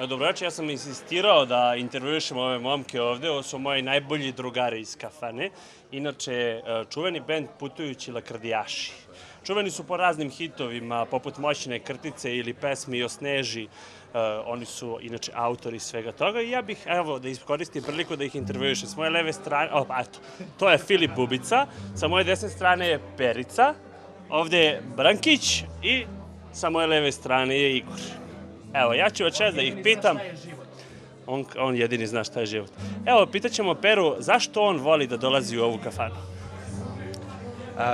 Dobroveče, ja sam insistirao da intervjušem ove momke ovde, ovo su moji najbolji drugari iz kafane. Inače, čuveni bend Putujući lakrdijaši. Čuveni su po raznim hitovima, poput Moćne krtice ili pesmi o Sneži. Oni su, inače, autori svega toga i ja bih, evo, da iskoristim priliku da ih intervjušem. S moje leve strane, eto, to je Filip Bubica, sa moje desne strane je Perica, ovde je Brankić i sa moje leve strane je Igor. Evo, ja ću večeras da ih pitam. On jedini zna šta je život. Evo, pitaćemo Peru zašto on voli da dolazi u ovu kafanu.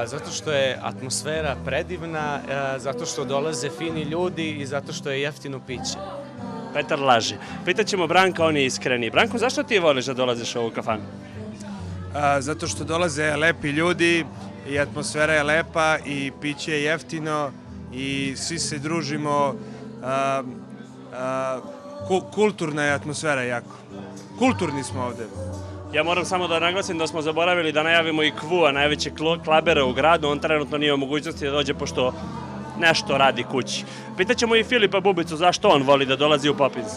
Zato što je atmosfera predivna, zato što dolaze fini ljudi i zato što je jeftino piće. Petar laži. Pitaćemo Branka, on je iskreni. Branko, zašto ti voliš da dolaziš u ovu kafanu? Zato što dolaze lepi ljudi i atmosfera je lepa i piće je jeftino i svi se družimo. Kulturna je atmosfera jako. Kulturni smo ovde. Ja moram samo da naglasim da smo zaboravili da najavimo i Kvua, najveće klabera u gradu. On trenutno nije u mogućnosti da dođe pošto nešto radi kući. Pitaćemo i Filipa Bubicu zašto on voli da dolazi u Popins.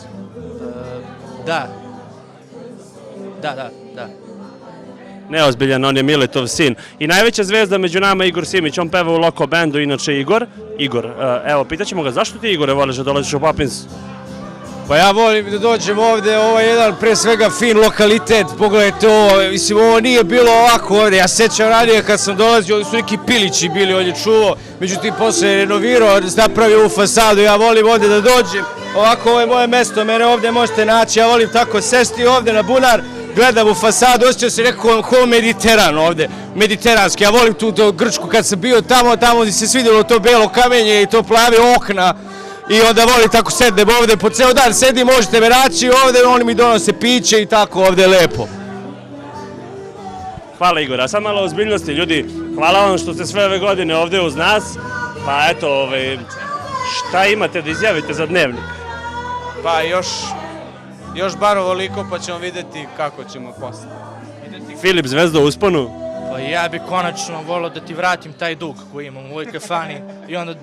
Da. Neozbiljan, on je Miletov sin. I najveća zvezda među nama je Igor Simić, on peva u Loko bendu, inače Igor. Evo, pitaćemo ga zašto ti, Igore, voliš da dolaziš u Popins? Pa ja volim da dođem ovde, ovo je jedan pre svega fin lokalitet, pogledajte ovo, mislim ovo nije bilo ovako ovde, ja sećam ranije kad sam dolazio, ovdje su neki pilići bili, ovdje čuo, međutim posle je renovirao, napravio ovu fasadu, ja volim ovde da dođem, ovako ovo je moje mesto, mene ovde možete naći, ja volim tako sesti ovde na bunar, gledam u fasadu, osjećam se nekako kao Mediteran ovde, mediteranski, ja volim tu Grčku kad sam bio tamo gdje se svidjelo to belo kamenje i to plave okna. I onda volim tako sednem ovde, po ceo dan sedim, možete me naći ovde, oni mi donose piće i tako ovde je lepo. Hvala Igor, a sad malo ozbiljnosti, ljudi, hvala vam što ste sve ove godine ovde uz nas, pa eto, šta imate da izjavite za dnevnik? Pa još bar ovoliko pa ćemo videti kako ćemo posle. Filip, zvezda u usponu? Pa ja bi konačno volio da ti vratim taj dug koji imam u ovoj kafani i onda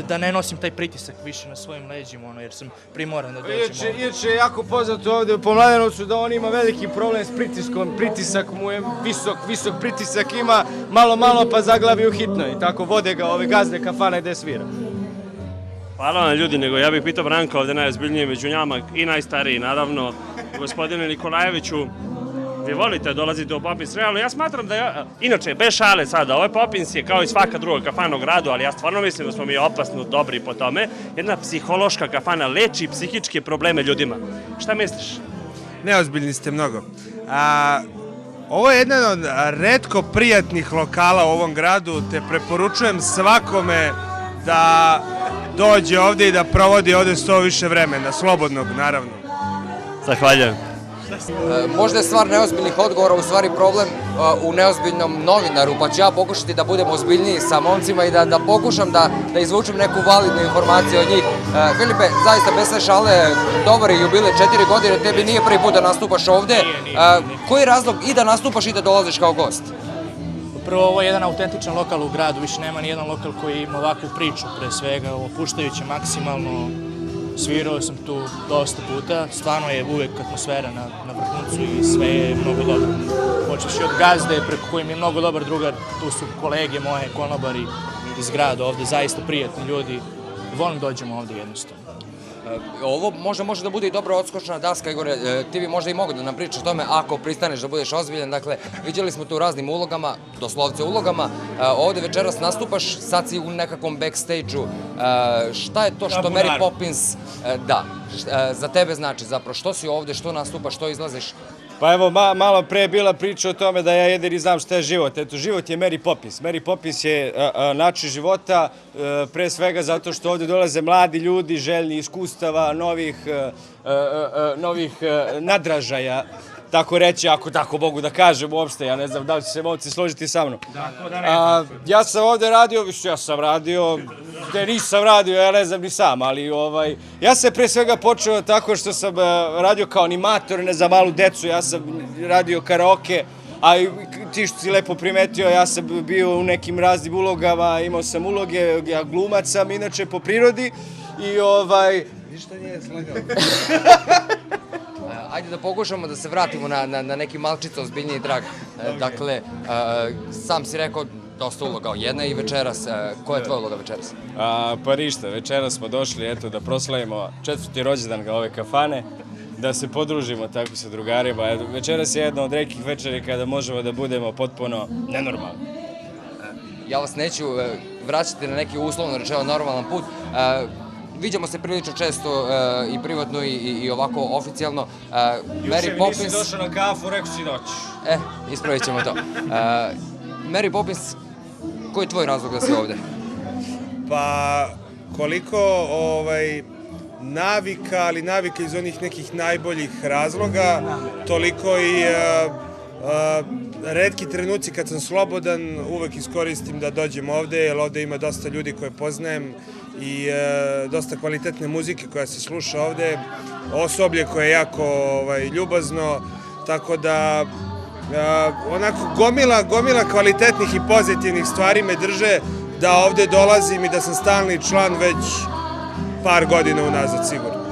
da ne nosim taj pritisak više na svojim leđima, jer sam primoran da dođem ovdje. Inače je jako poznato ovde po Mladenovcu da on ima veliki problem s pritiskom, pritisak mu je visok pritisak ima, malo pa zaglavi u hitnoj, i tako vode ga ove gazde kafana gde svira. Hvala vam ljudi, nego ja bih pitao Branka ovde najozbiljnije među njama i najstariji, naravno, gospodine Nikolajeviću, vi volite dolaziti u Popins, realno ja smatram da inače, bez šale sada, ovaj Popins je kao i svaka druga kafana u gradu, ali ja stvarno mislim da smo mi opasno dobri po tome, jedna psihološka kafana leči psihičke probleme ljudima. Šta misliš? Neozbiljni ste mnogo. Ovo je jedan od retko prijatnih lokala u ovom gradu, te preporučujem svakome da dođe ovde i da provodi ovde što više vremena, slobodnog naravno. Zahvaljujem. Možda je stvar neozbiljnih odgovora u stvari problem u neozbiljnom novinaru, pa ću ja pokušati da budem ozbiljniji sa momcima i da pokušam da izvučem neku validnu informaciju od njih. Filipe, zaista bez sve šale, dobar je jubilej, 4 godine, tebi nije prvi put da nastupaš ovde. Koji je razlog i da nastupaš i da dolaziš kao gost? Prvo, ovo je jedan autentičan lokal u gradu, više nema ni jedan lokal koji ima ovakvu priču, pre svega, opuštajuće maksimalno. Svirao sam tu dosta puta, stvarno je uvek atmosfera na vrhuncu i sve je mnogo dobro. Počeš i od gazde, preko kojim je mnogo dobar drugar, tu su kolege moje, konobari iz grada ovde, zaista prijatni ljudi. Volim dođemo ovde jednostavno. Ovo možda može da bude i dobra odskočna daska, Igore, ti bi možda i mogo da nam pričaš o tome ako pristaneš da budeš ozbiljan. Dakle, viđali smo tu raznim ulogama, doslovce ulogama, ovde večeras nastupaš, sad si u nekakvom backstage-u. Šta je to što Mary Poppins, za tebe znači zapravo? Što si ovde, što nastupaš, što izlaziš? Pa evo, malo pre je bila priča o tome da ja jedini znam šta je život. Eto, život je Mary Poppins. Mary Poppins je način života, pre svega zato što ovde dolaze mladi ljudi, željni iskustava, novih nadražaja, tako reći, ako tako mogu da kažem uopšte, ja ne znam da li će se momci složiti sa mnom. Ja sam ovde radio, gde nisam radio, ja ne znam ni sam, ali ja sam pre svega počeo tako što sam radio kao animator, ne za malu decu, ja sam radio karaoke, a ti što si lepo primetio, ja sam bio u nekim raznim ulogama, imao sam uloge, ja glumac sam inače po prirodi i Ništa nije slagao. Ajde da pokušamo da se vratimo na neki malčice ozbiljniji trag. Dakle, sam si rekao dosta uloga, jedna je i večeras. Koja je tvoja uloga večeras? Pa ništa, večeras smo došli eto, da proslavimo 4. rođendan ove kafane, da se podružimo tako sa drugarima. Večeras je jedna od retkih večeri kada možemo da budemo potpuno nenormalni. Ja vas neću vraćati na neki uslovno rečeno normalan put. Viđamo se prilično često i privatno i ovako oficijalno. Juče mi nisi došao na kafu, rekao si doći. Ispravit ćemo to. Mary Poppins, koji je tvoj razlog da si ovde? Pa koliko navika, ali navika iz onih nekih najboljih razloga, toliko i retki trenuci kad sam slobodan, uvek iskoristim da dođem ovde, jer ovde ima dosta ljudi koje poznajem i dosta kvalitetne muzike koja se sluša ovde, osoblje koje je jako ljubazno, tako da onako gomila kvalitetnih i pozitivnih stvari me drže da ovde dolazim i da sam stalni član već par godina unazad, sigurno.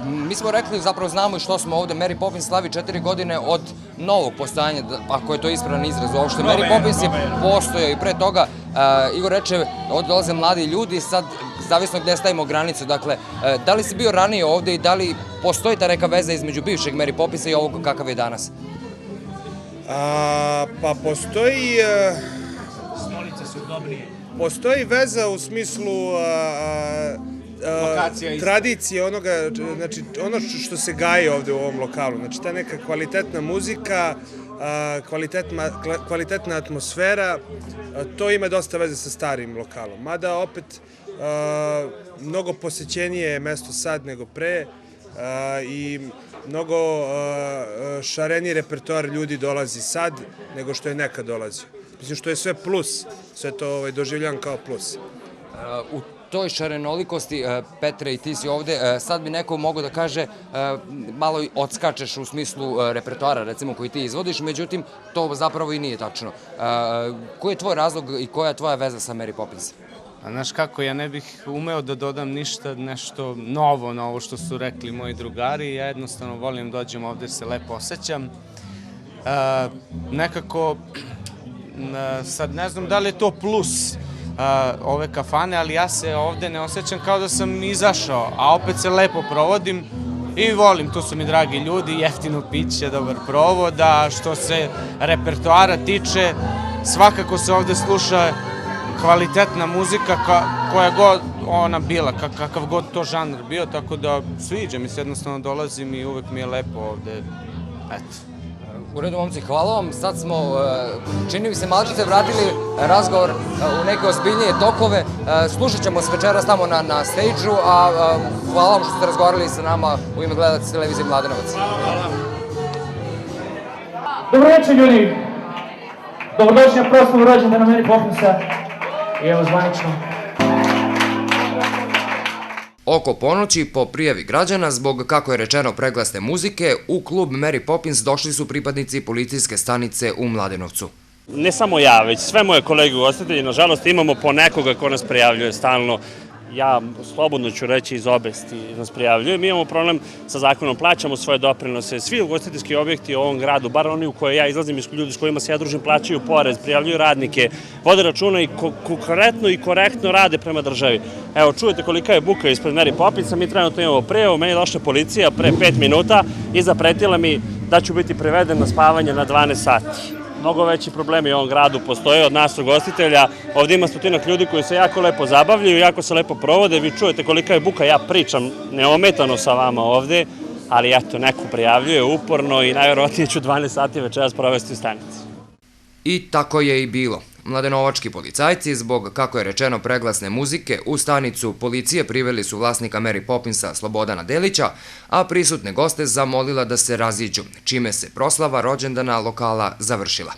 Mi smo rekli, zapravo znamo i što smo ovde. Mary Poppins slavi 4 godine od novog postojanja, ako je to ispravan izraz uopšte. Mary Poppins je postojao i pre toga. Igor reče, ovde dolaze mladi ljudi, sad zavisno gde stavimo granicu. Dakle, da li si bio ranije ovde i da li postoji ta neka veza između bivšeg Mary Poppinsa i ovog kakav je danas? Pa postoji... Postoji veza u smislu tradicije onoga, znači ono što se gaji ovde u ovom lokalu. Znači ta neka kvalitetna muzika, kvalitetna atmosfera, to ima dosta veze sa starim lokalom. Mada opet mnogo posećenije je mesto sad nego pre i mnogo šareniji repertoar ljudi dolazi sad nego što je nekad dolazio. Mislim što je sve plus, sve to doživljavam kao plus. U toj šarenolikosti, Petre, i ti si ovde, sad bi neko mogao da kaže malo odskačeš u smislu repertoara, recimo, koji ti izvodiš, međutim, to zapravo i nije tačno. Koji je tvoj razlog i koja je tvoja veza sa Mary Poppins? Znaš kako, ja ne bih umeo da dodam nešto novo na ovo što su rekli moji drugari. Ja jednostavno volim dođem ovde, se lepo osjećam. Nekako, sad ne znam da li je to plus ove kafane, ali ja se ovde ne osjećam kao da sam izašao, a opet se lepo provodim i volim, tu su mi dragi ljudi, jeftino piće, dobar provod, a što se repertoara tiče, svakako se ovde sluša kvalitetna muzika koja god ona bila, kakav god to žanr bio, tako da sviđa mi se, jednostavno dolazim i uvek mi je lepo ovde, eto. U redu, momci, hvala vam. Sad smo, čini mi se, malčice vratili razgovor u neke ozbiljnije tokove. Slušat ćemo se večeras tamo na stage-u, a hvala vam što ste razgovarali sa nama u ime gledalaca televizije Mladenovac. Hvala. Dobro večer, ljudi. Dobrodošli na proslavu rođendana Mary Poppinsa i evo zvanično. Oko ponoći, po prijavi građana, zbog, kako je rečeno, preglasne muzike, u klub Mary Poppins došli su pripadnici policijske stanice u Mladenovcu. Ne samo ja, već sve moje kolege ugostitelji, nažalost imamo po nekoga ko nas prijavljuje stalno. Ja slobodno ću reći iz obesti nas prijavljuje. Mi imamo problem sa zakonom, plaćamo svoje doprinose. Svi ugostiteljski objekti u ovom gradu, bar oni u koje ja izlazim, ljudi s kojima se ja družim, plaćaju porez, prijavljuju radnike, vode računa i konkretno i korektno rade prema državi. Evo, čujete kolika je buka ispred Mary Poppinsa, mi trenutno imamo prijavu, meni je došla policija pre 5 minuta i zapretila mi da ću biti priveden na spavanje na 12 sati. Mnogo veći problemi u ovom gradu postoje od nas ugostitelja. Ovdje ima stotinak ljudi koji se jako lepo zabavljaju, jako se lepo provode. Vi čujete kolika je buka, ja pričam neometano sa vama ovde, ali eto, neko prijavljuje uporno i najverovatnije ću 12 sati večeras provesti u stanici. I tako je i bilo. Mladenovački policajci, zbog, kako je rečeno, preglasne muzike, u stanicu policije priveli su vlasnika Mary Poppinsa Slobodana Delića, a prisutne goste zamolila da se raziđu, čime se proslava rođendana lokala završila.